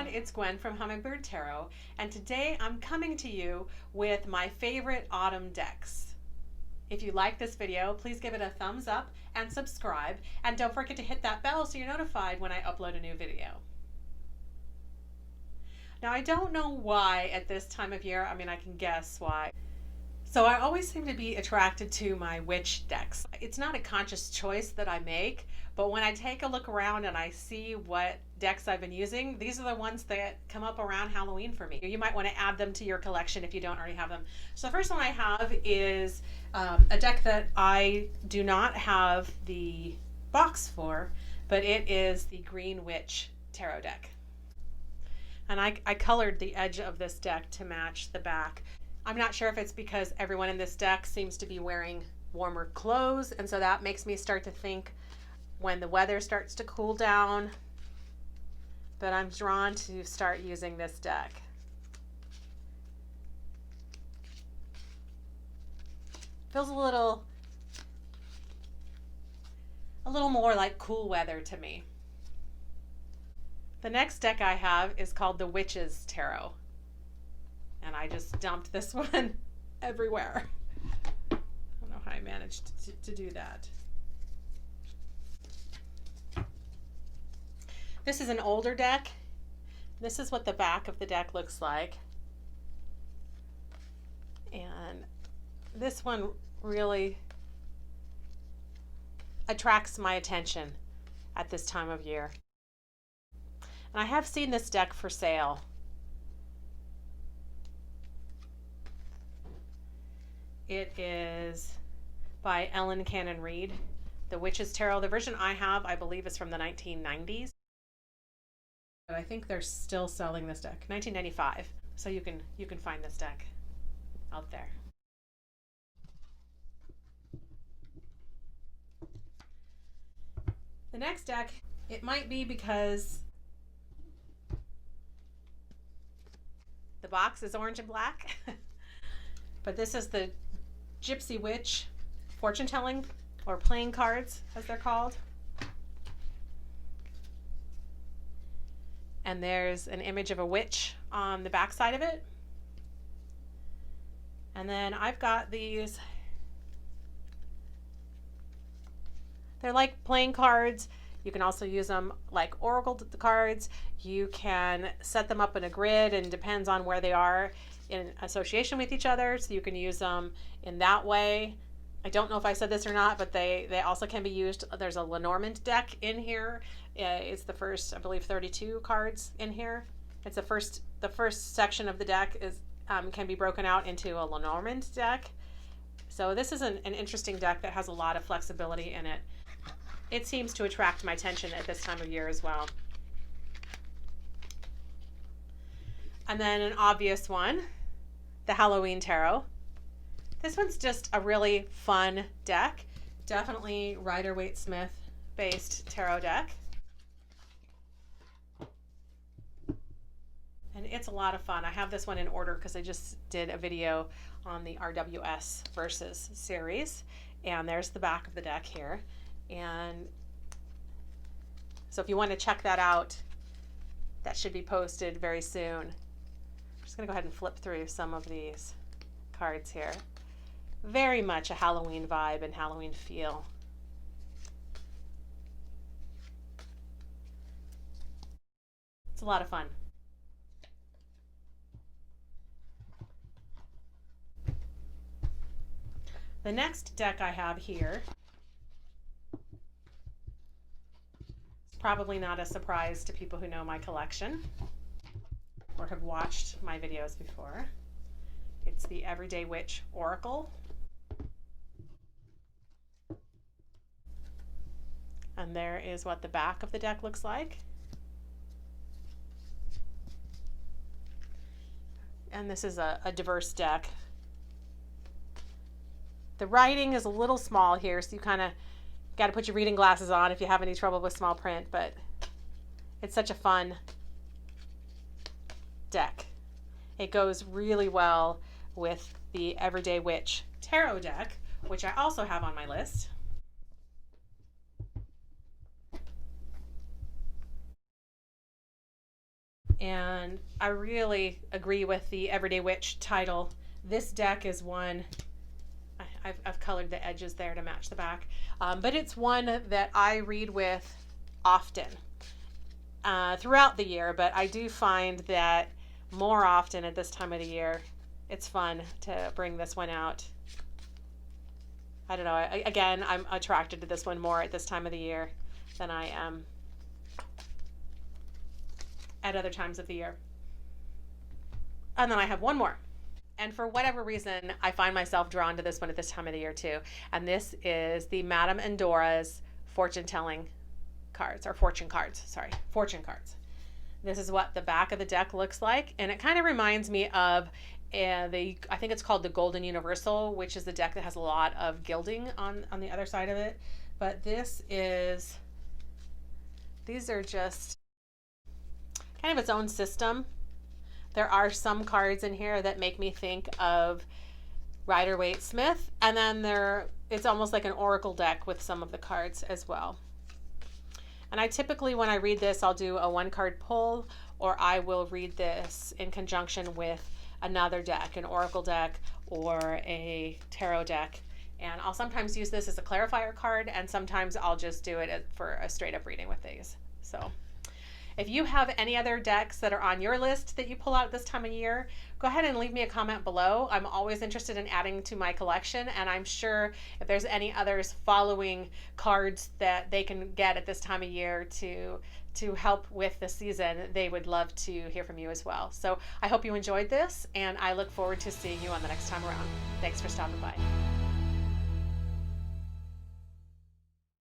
everyone, it's Gwen from Hummingbird Tarot, and today I'm coming to you with my favorite autumn decks. If you like this video, please give it a thumbs up and subscribe, and don't forget to hit that bell so you're notified when I upload a new video. Now, I don't know why at this time of year, I can guess why. So I always seem to be attracted to my witch decks. It's not a conscious choice that I make, but when I take a look around and I see what decks I've been using, these are the ones that come up around Halloween for me. You might want to add them to your collection if you don't already have them. So the first one I have is a deck that I do not have the box for, but it is the Green Witch Tarot deck. And I colored the edge of this deck to match the back. I'm not sure if it's because everyone in this deck seems to be wearing warmer clothes, and so that makes me start to think when the weather starts to cool down, but I'm drawn to start using this deck. Feels a little more like cool weather to me. The next deck I have is called the Witches Tarot. And I just dumped this one everywhere. I don't know how I managed to do that. This is an older deck. This is what the back of the deck looks like. And this one really attracts my attention at this time of year. And I have seen this deck for sale. It is by Ellen Cannon Reed, the Witches Tarot. The version I have, I believe, is from the 1990s. But I think they're still selling this deck, 1995. So you can find this deck out there. The next deck, it might be because the box is orange and black, but this is the Gypsy Witch fortune telling, or playing cards as they're called. And there's an image of a witch on the back side of it. And then I've got these. They're like playing cards. You can also use them like oracle cards. You can set them up in a grid, and depends on where they are in association with each other, so you can use them in that way. I don't know if I said this or not, but they also can be used. There's a Lenormand deck in here. It's the first, I believe, 32 cards in here. It's the first section of the deck is can be broken out into a Lenormand deck. So this is an interesting deck that has a lot of flexibility in it. It seems to attract my attention at this time of year as well. And then an obvious one, the Halloween Tarot. This one's just a really fun deck. Definitely Rider-Waite-Smith based tarot deck. And it's a lot of fun. I have this one in order because I just did a video on the RWS Versus series. And there's the back of the deck here. And so if you want to check that out, that should be posted very soon. I'm just going to go ahead and flip through some of these cards here. Very much a Halloween vibe and Halloween feel. It's a lot of fun. The next deck I have here is probably not a surprise to people who know my collection or have watched my videos before. It's the Everyday Witch Oracle. And there is what the back of the deck looks like. And this is a diverse deck. The writing is a little small here, so you kind of got to put your reading glasses on if you have any trouble with small print, but it's such a fun deck. It goes really well with the Everyday Witch Tarot deck, which I also have on my list. And I really agree with the Everyday Witch title. This deck is one, I've colored the edges there to match the back, but it's one that I read with often throughout the year, but I do find that more often at this time of the year, it's fun to bring this one out. I don't know, again, I'm attracted to this one more at this time of the year than I am at other times of the year. And then I have one more. And for whatever reason, I find myself drawn to this one at this time of the year too. And this is the Madame Endora's fortune telling cards, or fortune cards, sorry, fortune cards. This is what the back of the deck looks like. And it kind of reminds me of I think it's called the Golden Universal, which is the deck that has a lot of gilding on the other side of it. But these are just kind of its own system. There are some cards in here that make me think of Rider-Waite-Smith, and then it's almost like an oracle deck with some of the cards as well. And I typically, when I read this, I'll do a 1-card pull, or I will read this in conjunction with another deck, an oracle deck or a tarot deck. And I'll sometimes use this as a clarifier card, and sometimes I'll just do it for a straight up reading with these. So if you have any other decks that are on your list that you pull out this time of year, go ahead and leave me a comment below. I'm always interested in adding to my collection, and I'm sure if there's any others following cards that they can get at this time of year to help with the season, they would love to hear from you as well. So I hope you enjoyed this, and I look forward to seeing you on the next time around. Thanks for stopping by.